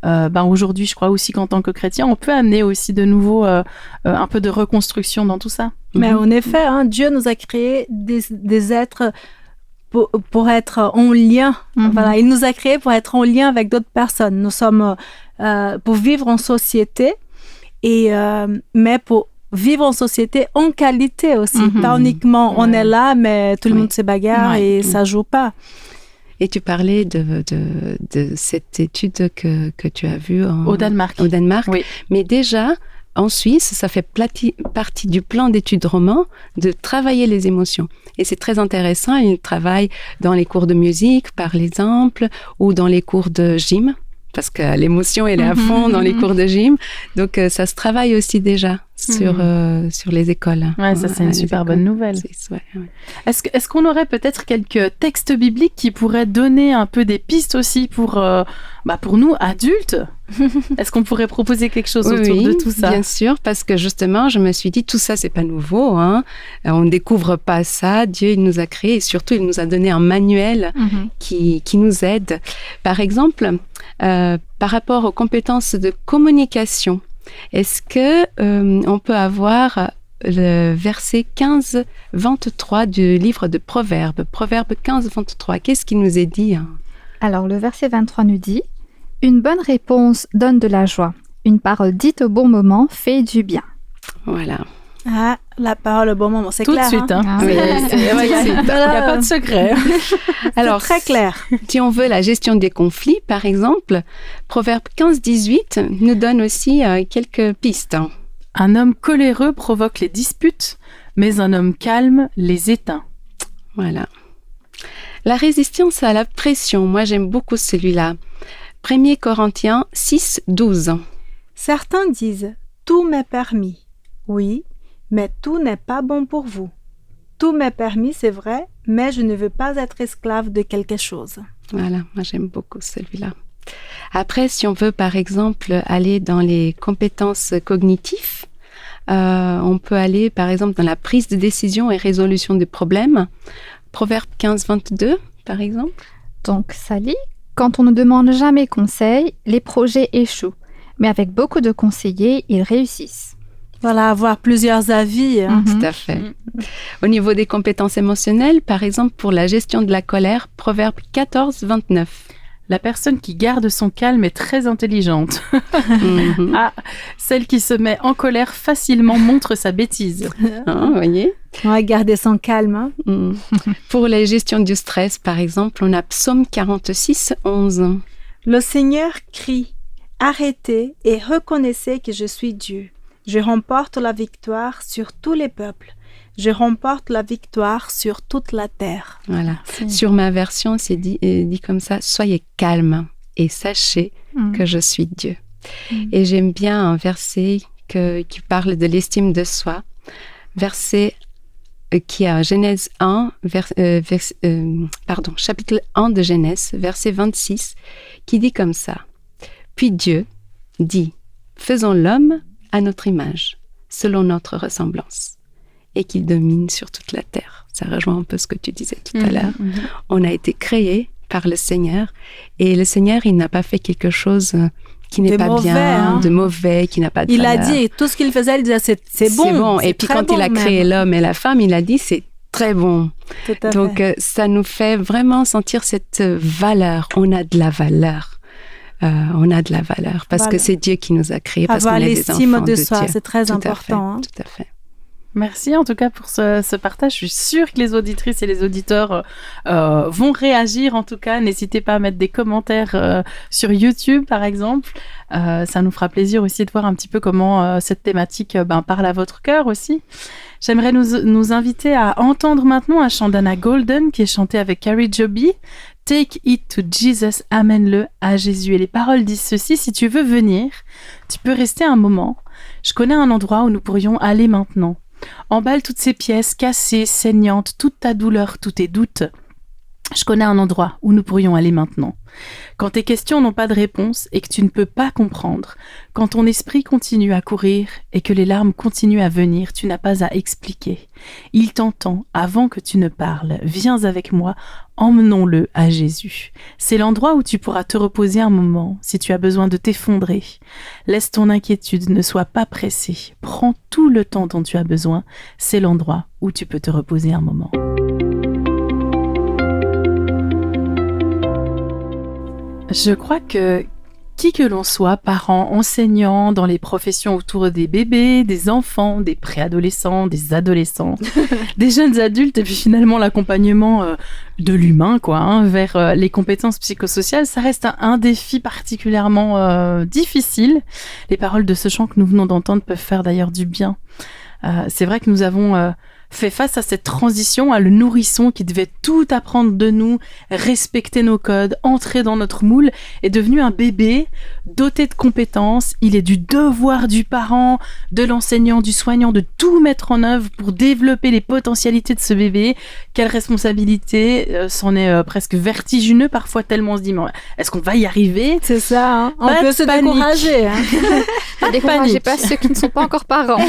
Aujourd'hui, je crois aussi qu'en tant que chrétien, on peut amener aussi de nouveau un peu de reconstruction dans tout ça. Mais en effet, Dieu nous a créé des êtres pour être en lien. Voilà, il nous a créés pour être en lien avec d'autres personnes. Nous sommes pour vivre en société, mais pour vivre en société en qualité aussi. Pas uniquement on est là, mais tout le monde se bagarre et ça joue pas. Et tu parlais de cette étude que tu as vue au Danemark. Oui. Mais déjà, en Suisse, ça fait partie du plan d'études roman de travailler les émotions. Et c'est très intéressant. Ils travaillent dans les cours de musique, par exemple, ou dans les cours de gym, parce que l'émotion, elle est à fond dans les cours de gym. Donc, ça se travaille aussi déjà sur les écoles. Ouais, ça, c'est une super bonne nouvelle. Est-ce qu'on aurait peut-être quelques textes bibliques qui pourraient donner un peu des pistes aussi pour nous, adultes? Est-ce qu'on pourrait proposer quelque chose autour de tout ça? Bien sûr, parce que justement, je me suis dit, tout ça, c'est pas nouveau. On ne découvre pas ça. Dieu, il nous a créé et surtout, il nous a donné un manuel qui nous aide. Par exemple, par rapport aux compétences de communication, est-ce que on peut avoir le verset 15-23 du livre de Proverbes, Proverbes 15-23, qu'est-ce qui nous est dit? Alors, le verset 23 nous dit « Une bonne réponse donne de la joie. Une parole dite au bon moment fait du bien. » Voilà. Ah, la parole au bon moment, c'est tout clair. Tout de suite, il n'y a pas de secret. Alors, très clair. Si on veut la gestion des conflits, par exemple, Proverbe 15-18 nous donne aussi quelques pistes. Un homme coléreux provoque les disputes, mais un homme calme les éteint. Voilà. La résistance à la pression, moi j'aime beaucoup celui-là. 1 Corinthiens 6-12. Certains disent « tout m'est permis ». Oui, mais tout n'est pas bon pour vous. Tout m'est permis, c'est vrai, mais je ne veux pas être esclave de quelque chose. Voilà, moi j'aime beaucoup celui-là. Après, si on veut par exemple aller dans les compétences cognitives, on peut aller par exemple dans la prise de décision et résolution de problèmes. Proverbe 15-22 par exemple. Donc Sally, quand on ne demande jamais conseil, les projets échouent. Mais avec beaucoup de conseillers, ils réussissent. Voilà, avoir plusieurs avis. Tout à fait. Au niveau des compétences émotionnelles, par exemple pour la gestion de la colère, Proverbe 14-29. La personne qui garde son calme est très intelligente. Celle qui se met en colère facilement montre sa bêtise. Vous voyez ? Ouais, garder son calme. Pour la gestion du stress, par exemple, on a Psaume 46-11. Le Seigneur crie, arrêtez et reconnaissez que je suis Dieu. Je remporte la victoire sur tous les peuples. Je remporte la victoire sur toute la terre. Voilà. Sur ma version, c'est dit comme ça, soyez calme et sachez que je suis Dieu. Et j'aime bien un verset qui parle de l'estime de soi. Verset qui est à Genèse 1, chapitre 1 de Genèse, verset 26, qui dit comme ça. Puis Dieu dit, faisons l'homme à notre image, selon notre ressemblance, et qu'il domine sur toute la terre. Ça rejoint un peu ce que tu disais tout à l'heure. On a été créés par le Seigneur, et le Seigneur, il n'a pas fait quelque chose qui n'est pas mauvais, bien, de mauvais, qui n'a pas de valeur. Il a dit, tout ce qu'il faisait, il disait, c'est bon. C'est bon. Et puis quand il a créé l'homme et la femme, il a dit, c'est très bon. Donc, ça nous fait vraiment sentir cette valeur. On a de la valeur. On a de la valeur parce que c'est Dieu qui nous a créés, parce qu'on est des enfants de Dieu. Avoir l'estime de soi, c'est très important. Tout à fait. Merci en tout cas pour ce partage. Je suis sûre que les auditrices et les auditeurs vont réagir. En tout cas, n'hésitez pas à mettre des commentaires sur YouTube, par exemple. Ça nous fera plaisir aussi de voir un petit peu comment cette thématique parle à votre cœur aussi. J'aimerais nous inviter à entendre maintenant un chant d'Anna Golden qui est chanté avec Carrie Joby. Take it to Jesus, amène-le à Jésus. Et les paroles disent ceci: si tu veux venir, tu peux rester un moment. Je connais un endroit où nous pourrions aller maintenant. Emballe toutes ces pièces cassées, saignantes, toute ta douleur, tous tes doutes. Je connais un endroit où nous pourrions aller maintenant. Quand tes questions n'ont pas de réponse et que tu ne peux pas comprendre, quand ton esprit continue à courir et que les larmes continuent à venir, tu n'as pas à expliquer. Il t'entend avant que tu ne parles. Viens avec moi, emmenons-le à Jésus. C'est l'endroit où tu pourras te reposer un moment si tu as besoin de t'effondrer. Laisse ton inquiétude, ne sois pas pressé. Prends tout le temps dont tu as besoin. C'est l'endroit où tu peux te reposer un moment. Je crois que qui que l'on soit, parents, enseignants, dans les professions autour des bébés, des enfants, des préadolescents, des adolescents, des jeunes adultes, et puis finalement l'accompagnement de l'humain, vers les compétences psychosociales, ça reste un défi particulièrement difficile. Les paroles de ce chant que nous venons d'entendre peuvent faire d'ailleurs du bien. C'est vrai que nous avons fait face à cette transition, à le nourrisson qui devait tout apprendre de nous, respecter nos codes, entrer dans notre moule, est devenu un bébé doté de compétences. Il est du devoir du parent, de l'enseignant, du soignant de tout mettre en œuvre pour développer les potentialités de ce bébé. Quelle responsabilité, c'en est presque vertigineux parfois, tellement on se dit mais est-ce qu'on va y arriver? C'est ça, on peut se décourager. Ne découragez pas ceux qui ne sont pas encore parents.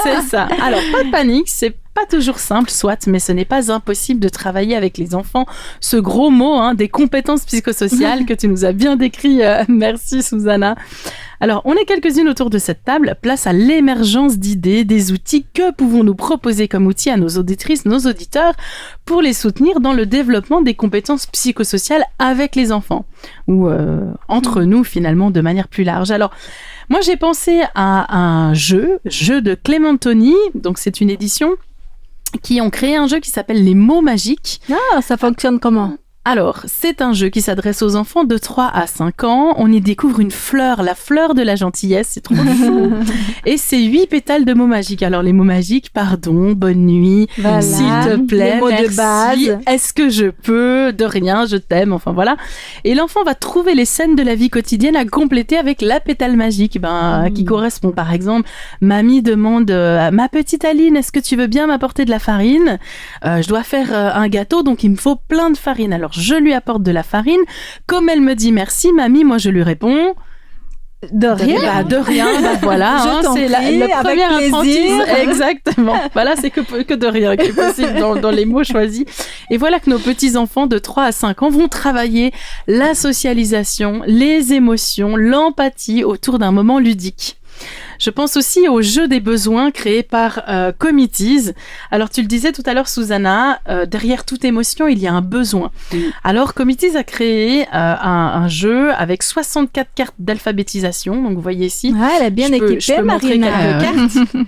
C'est ça. Alors, pas de panique, c'est pas toujours simple, soit, mais ce n'est pas impossible de travailler avec les enfants. Ce gros mot, des compétences psychosociales que tu nous as bien décrit. Merci, Susanna. Alors, on est quelques-unes autour de cette table. Place à l'émergence d'idées, des outils. Que pouvons-nous proposer comme outils à nos auditrices, nos auditeurs, pour les soutenir dans le développement des compétences psychosociales avec les enfants? Ou entre nous, finalement, de manière plus large. Alors, moi, j'ai pensé à un jeu de Clémentoni. Donc, c'est une édition qui ont créé un jeu qui s'appelle Les mots magiques. Ah, ça fonctionne comment? Alors, c'est un jeu qui s'adresse aux enfants de 3 à 5 ans. On y découvre une fleur, la fleur de la gentillesse, c'est trop chou. Et c'est 8 pétales de mots magiques. Alors, les mots magiques, pardon, bonne nuit, voilà. S'il te plaît, les mots merci, de base. Est-ce que je peux, de rien, je t'aime, enfin voilà. Et l'enfant va trouver les scènes de la vie quotidienne à compléter avec la pétale magique, qui correspond par exemple, mamie demande ma petite Aline, est-ce que tu veux bien m'apporter de la farine? Je dois faire un gâteau, donc il me faut plein de farine. Alors, je lui apporte de la farine. Comme elle me dit merci, mamie, moi je lui réponds de rien. De rien. Voilà, c'est le premier apprentissage. Exactement. Voilà, c'est que de rien qui est possible dans les mots choisis. Et voilà que nos petits enfants de 3 à 5 ans vont travailler la socialisation, les émotions, l'empathie autour d'un moment ludique. Je pense aussi au jeu des besoins créé par Committees. Alors, tu le disais tout à l'heure, Susanna, derrière toute émotion, il y a un besoin. Alors, Committees a créé un jeu avec 64 cartes d'alphabétisation. Donc, vous voyez ici. Ouais, elle est bien équipée, Marina. Quelques cartes.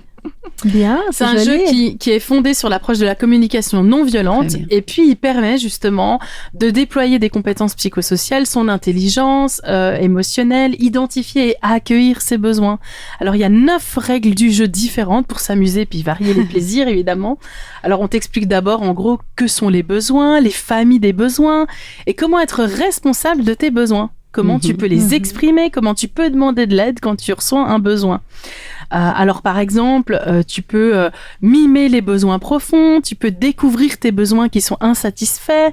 Bien, c'est un jeu qui est fondé sur l'approche de la communication non violente et puis il permet justement de déployer des compétences psychosociales, son intelligence émotionnelle, identifier et accueillir ses besoins. Alors il y a 9 règles du jeu différentes pour s'amuser puis varier les plaisirs évidemment. Alors on t'explique d'abord en gros que sont les besoins, les familles des besoins et comment être responsable de tes besoins. Comment tu peux les exprimer, comment tu peux demander de l'aide quand tu reçois un besoin. Alors par exemple, tu peux mimer les besoins profonds, tu peux découvrir tes besoins qui sont insatisfaits,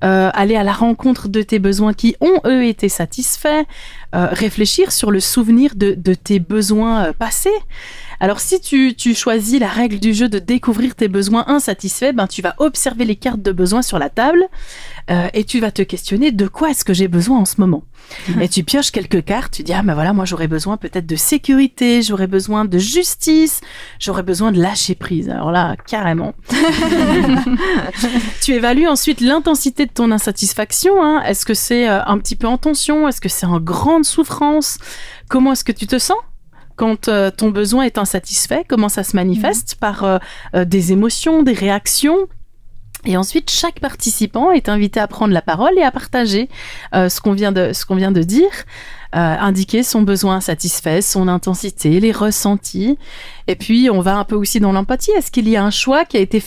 aller à la rencontre de tes besoins qui ont eux été satisfaits, réfléchir sur le souvenir de tes besoins passés. Alors si tu choisis la règle du jeu de découvrir tes besoins insatisfaits, tu vas observer les cartes de besoins sur la table et tu vas te questionner de quoi est-ce que j'ai besoin en ce moment. Et tu pioches quelques cartes, tu dis voilà, moi j'aurais besoin peut-être de sécurité, j'aurais besoin de justice, j'aurais besoin de lâcher prise. Alors là, carrément. Tu évalues ensuite l'intensité de ton insatisfaction. Est-ce que c'est un petit peu en tension? Est-ce que c'est en grande souffrance? Comment est-ce que tu te sens quand ton besoin est insatisfait? Comment ça se manifeste? Par des émotions, des réactions? Et ensuite, chaque participant est invité à prendre la parole et à partager ce qu'on vient de dire, indiquer son besoin satisfait, son intensité, les ressentis. Et puis, on va un peu aussi dans l'empathie. Est-ce qu'il y a un choix qui a été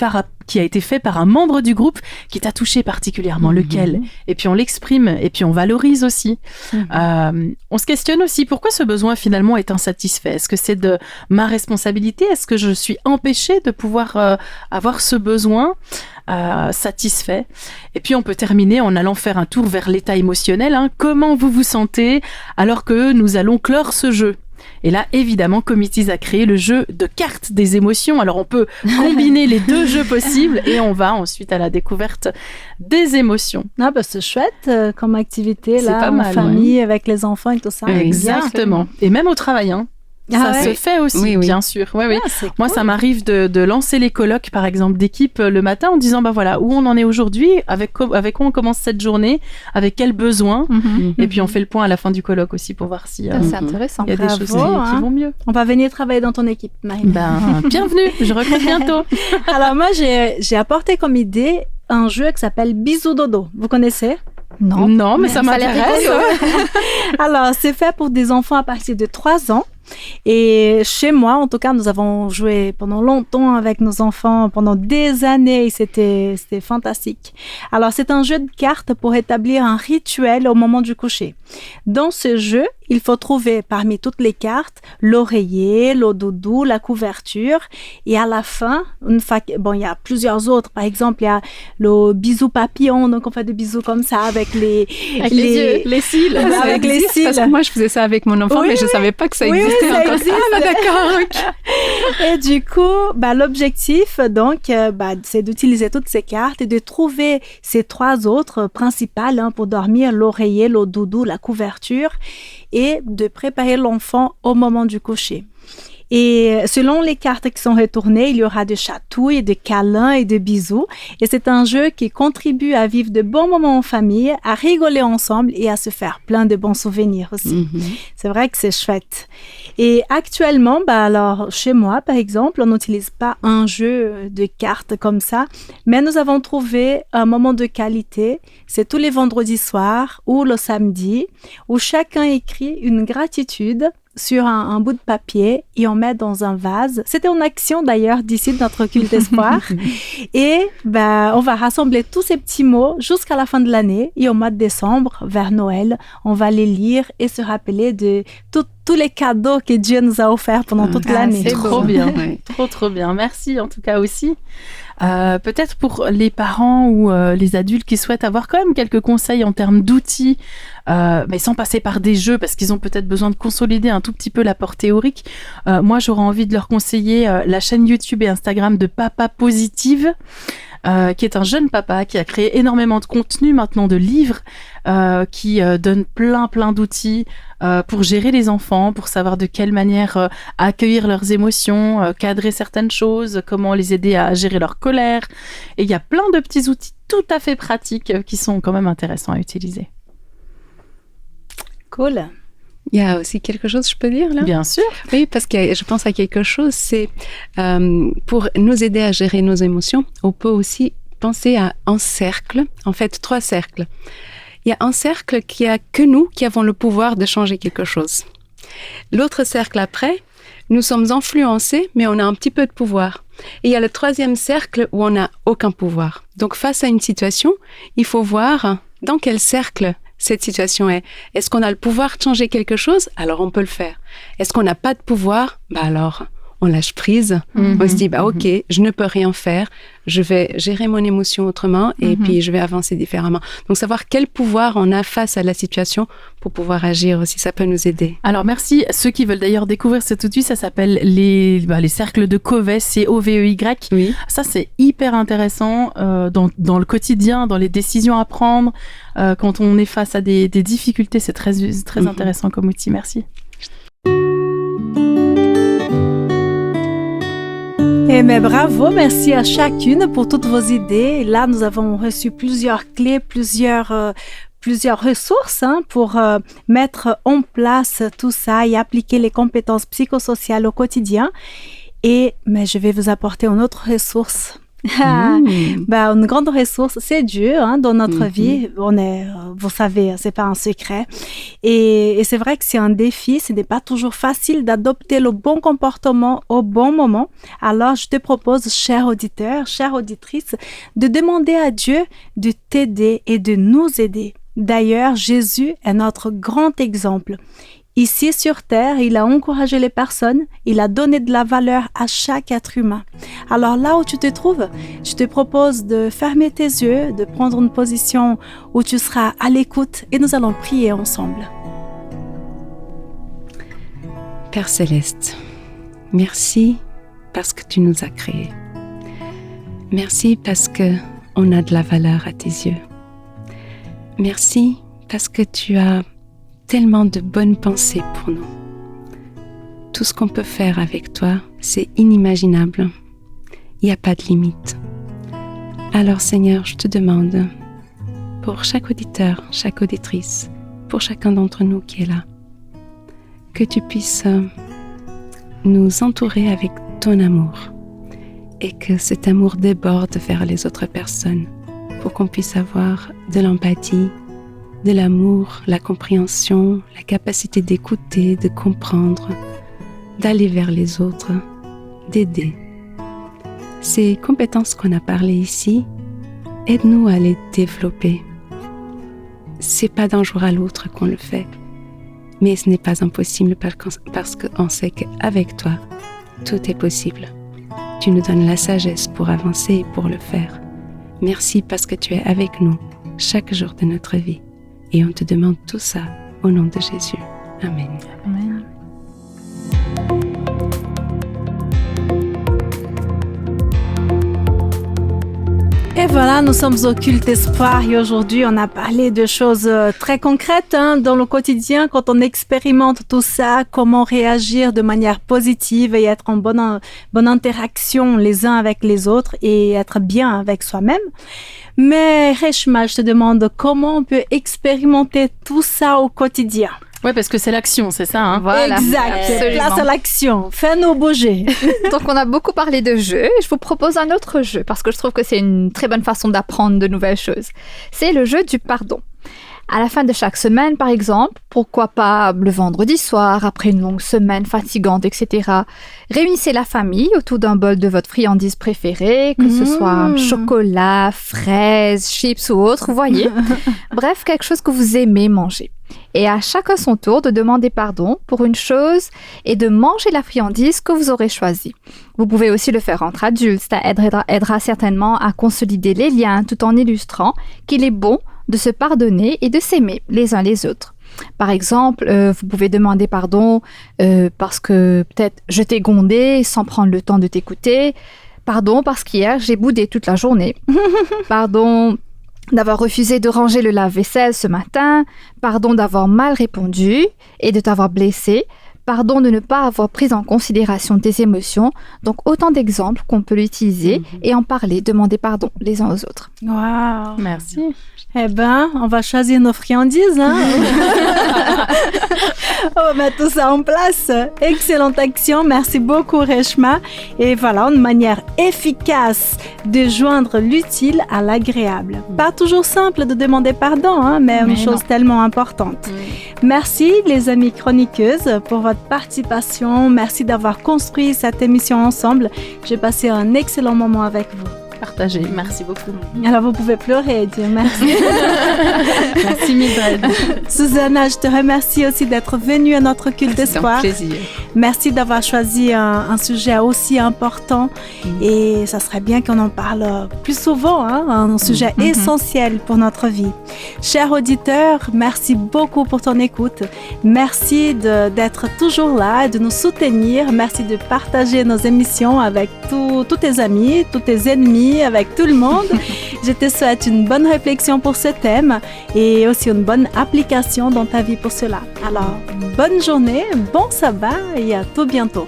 fait par un membre du groupe qui t'a touché particulièrement? Lequel? Et puis, on l'exprime et puis on valorise aussi. On se questionne aussi, pourquoi ce besoin finalement est insatisfait? Est-ce que c'est de ma responsabilité? Est-ce que je suis empêchée de pouvoir avoir ce besoin satisfait? Et puis on peut terminer en allant faire un tour vers l'état émotionnel. Comment vous vous sentez alors que nous allons clore ce jeu? Et là, évidemment, Committees a créé le jeu de cartes des émotions. Alors, on peut combiner les deux jeux possibles et on va ensuite à la découverte des émotions. C'est chouette comme activité, c'est là, pas mal, en famille, avec les enfants et tout ça. Exactement. Et même au travail, ça se fait aussi, bien sûr. Oui. Moi, ça m'arrive de lancer les colloques, par exemple, d'équipe le matin en disant, voilà, où on en est aujourd'hui, avec quoi on commence cette journée, avec quels besoins. Et puis, on fait le point à la fin du colloque aussi pour voir si c'est intéressant. Il y a des choses qui vont mieux. On va venir travailler dans ton équipe, Marina. Bienvenue, je recrute bientôt. Alors, moi, j'ai apporté comme idée un jeu qui s'appelle Bisous Dodo. Vous connaissez? Non, mais ça m'intéresse. Alors, c'est fait pour des enfants à partir de 3 ans. Et chez moi, en tout cas, nous avons joué pendant longtemps avec nos enfants, pendant des années. C'était fantastique. Alors, c'est un jeu de cartes pour établir un rituel au moment du coucher. Dans ce jeu, il faut trouver parmi toutes les cartes l'oreiller, le doudou, la couverture. Et à la fin, il y a plusieurs autres. Par exemple, il y a le bisou papillon. Donc, on fait des bisous comme ça avec les yeux, les cils. Avec les cils. Parce que moi, je faisais ça avec mon enfant, mais je savais pas que ça existait. Ça existe. D'accord. Et du coup, l'objectif, donc, c'est d'utiliser toutes ces cartes et de trouver ces 3 autres principales pour dormir, l'oreiller, le doudou, la couverture, et de préparer l'enfant au moment du coucher. Et selon les cartes qui sont retournées, il y aura des chatouilles, des câlins et des bisous. Et c'est un jeu qui contribue à vivre de bons moments en famille, à rigoler ensemble et à se faire plein de bons souvenirs aussi. C'est vrai que c'est chouette. Et actuellement, alors chez moi, par exemple, on n'utilise pas un jeu de cartes comme ça, mais nous avons trouvé un moment de qualité. C'est tous les vendredis soirs ou le samedi, où chacun écrit une gratitude sur un bout de papier et on met dans un vase. C'était une action d'ailleurs d'ici de notre culte espoir. Et on va rassembler tous ces petits mots jusqu'à la fin de l'année et au mois de décembre, vers Noël, on va les lire et se rappeler de tous les cadeaux que Dieu nous a offerts pendant toute l'année. C'est trop bien, trop bien. Merci en tout cas aussi. Peut-être pour les parents ou les adultes qui souhaitent avoir quand même quelques conseils en termes d'outils, mais sans passer par des jeux parce qu'ils ont peut-être besoin de consolider un tout petit peu l'apport théorique. Moi, j'aurais envie de leur conseiller la chaîne YouTube et Instagram de Papa Positive, qui est un jeune papa qui a créé énormément de contenu maintenant, de livres, qui donne plein d'outils pour gérer les enfants, pour savoir de quelle manière accueillir leurs émotions, cadrer certaines choses, comment les aider à gérer leur colère. Et il y a plein de petits outils tout à fait pratiques qui sont quand même intéressants à utiliser. Cool. Il y a aussi quelque chose, je peux dire là ? Bien sûr. Oui, parce que je pense à quelque chose, c'est pour nous aider à gérer nos émotions, on peut aussi penser à un cercle, en fait 3 cercles. Il y a un cercle qui a que nous qui avons le pouvoir de changer quelque chose. L'autre cercle après, nous sommes influencés, mais on a un petit peu de pouvoir. Et il y a le 3e cercle où on n'a aucun pouvoir. Donc face à une situation, il faut voir dans quel cercle cette situation est. Est-ce qu'on a le pouvoir de changer quelque chose ? Alors on peut le faire. Est-ce qu'on n'a pas de pouvoir ? Alors on lâche prise. On se dit, ok, je ne peux rien faire. Je vais gérer mon émotion autrement et puis je vais avancer différemment. Donc savoir quel pouvoir on a face à la situation pour pouvoir agir aussi, ça peut nous aider. Alors merci. Ceux qui veulent d'ailleurs découvrir cet outil, ça s'appelle les cercles de Covey, COVEY. Oui. Ça c'est hyper intéressant dans le quotidien, dans les décisions à prendre, quand on est face à des difficultés. C'est très intéressant comme outil. Merci. Eh bien, bravo, merci à chacune pour toutes vos idées. Là, nous avons reçu plusieurs clés, plusieurs ressources pour mettre en place tout ça et appliquer les compétences psychosociales au quotidien. Mais je vais vous apporter une autre ressource. Une grande ressource, c'est Dieu dans notre vie. Vous savez, c'est pas un secret. Et c'est vrai que c'est un défi. Ce n'est pas toujours facile d'adopter le bon comportement au bon moment. Alors, je te propose, cher auditeur, chère auditrice, de demander à Dieu de t'aider et de nous aider. D'ailleurs, Jésus est notre grand exemple. Ici sur Terre, il a encouragé les personnes, il a donné de la valeur à chaque être humain. Alors là où tu te trouves, je te propose de fermer tes yeux, de prendre une position où tu seras à l'écoute et nous allons prier ensemble. Père Céleste, merci parce que tu nous as créés. Merci parce qu'on a de la valeur à tes yeux. Merci parce que tu as tellement de bonnes pensées pour nous. Tout ce qu'on peut faire avec toi, c'est inimaginable. Il n'y a pas de limite. Alors Seigneur, je te demande, pour chaque auditeur, chaque auditrice, pour chacun d'entre nous qui est là, que tu puisses nous entourer avec ton amour et que cet amour déborde vers les autres personnes pour qu'on puisse avoir de l'empathie, de l'amour, la compréhension, la capacité d'écouter, de comprendre, d'aller vers les autres, d'aider. Ces compétences qu'on a parlé ici, aide-nous à les développer. C'est pas d'un jour à l'autre qu'on le fait, mais ce n'est pas impossible parce qu'on sait qu'avec toi, tout est possible. Tu nous donnes la sagesse pour avancer et pour le faire. Merci parce que tu es avec nous chaque jour de notre vie. Et on te demande tout ça au nom de Jésus. Amen. Amen. Et voilà, nous sommes au culte espoir et aujourd'hui on a parlé de choses très concrètes dans le quotidien quand on expérimente tout ça, comment réagir de manière positive et être en bonne interaction les uns avec les autres et être bien avec soi-même. Mais Reshma, je te demande comment on peut expérimenter tout ça au quotidien. Ouais, parce que c'est l'action, c'est ça, hein? Voilà. Exact. Place à l'action. Fais-nous bouger. Donc, on a beaucoup parlé de jeux. Je vous propose un autre jeu parce que je trouve que c'est une très bonne façon d'apprendre de nouvelles choses. C'est le jeu du pardon. À la fin de chaque semaine, par exemple, pourquoi pas le vendredi soir, après une longue semaine fatigante, etc., réunissez la famille autour d'un bol de votre friandise préférée, que ce soit chocolat, fraises, chips ou autre, vous voyez. Bref, quelque chose que vous aimez manger. Et à chacun son tour de demander pardon pour une chose et de manger la friandise que vous aurez choisie. Vous pouvez aussi le faire entre adultes, ça aidera certainement à consolider les liens tout en illustrant qu'il est bon de se pardonner et de s'aimer les uns les autres. Par exemple, vous pouvez demander pardon parce que peut-être je t'ai grondé sans prendre le temps de t'écouter. Pardon parce qu'hier, j'ai boudé toute la journée. Pardon d'avoir refusé de ranger le lave-vaisselle ce matin. Pardon d'avoir mal répondu et de t'avoir blessé. Pardon de ne pas avoir pris en considération tes émotions. Donc, autant d'exemples qu'on peut l'utiliser et en parler, demander pardon les uns aux autres. Wow. Merci. Eh ben, on va choisir nos friandises, hein? On va mettre tout ça en place. Excellente action. Merci beaucoup, Reshma. Et voilà, une manière efficace de joindre l'utile à l'agréable. Pas toujours simple de demander pardon, hein, mais une chose tellement importante. Merci, les amies chroniqueuses, pour votre participation. Merci d'avoir construit cette émission ensemble. J'ai passé un excellent moment avec vous. Partagé. Merci beaucoup. Alors, vous pouvez pleurer et dire merci. Merci, Mildred. Susanna, je te remercie aussi d'être venue à notre culte d'espoir. C'est un plaisir. Merci d'avoir choisi un sujet aussi important et ça serait bien qu'on en parle plus souvent, hein, un sujet essentiel pour notre vie. Chers auditeurs, merci beaucoup pour ton écoute. Merci d'être toujours là, de nous soutenir. Merci de partager nos émissions avec tous tes amis, tous tes ennemis, avec tout le monde. Je te souhaite une bonne réflexion pour ce thème et aussi une bonne application dans ta vie pour cela. Alors, bonne journée, bon sabbat et à tout bientôt.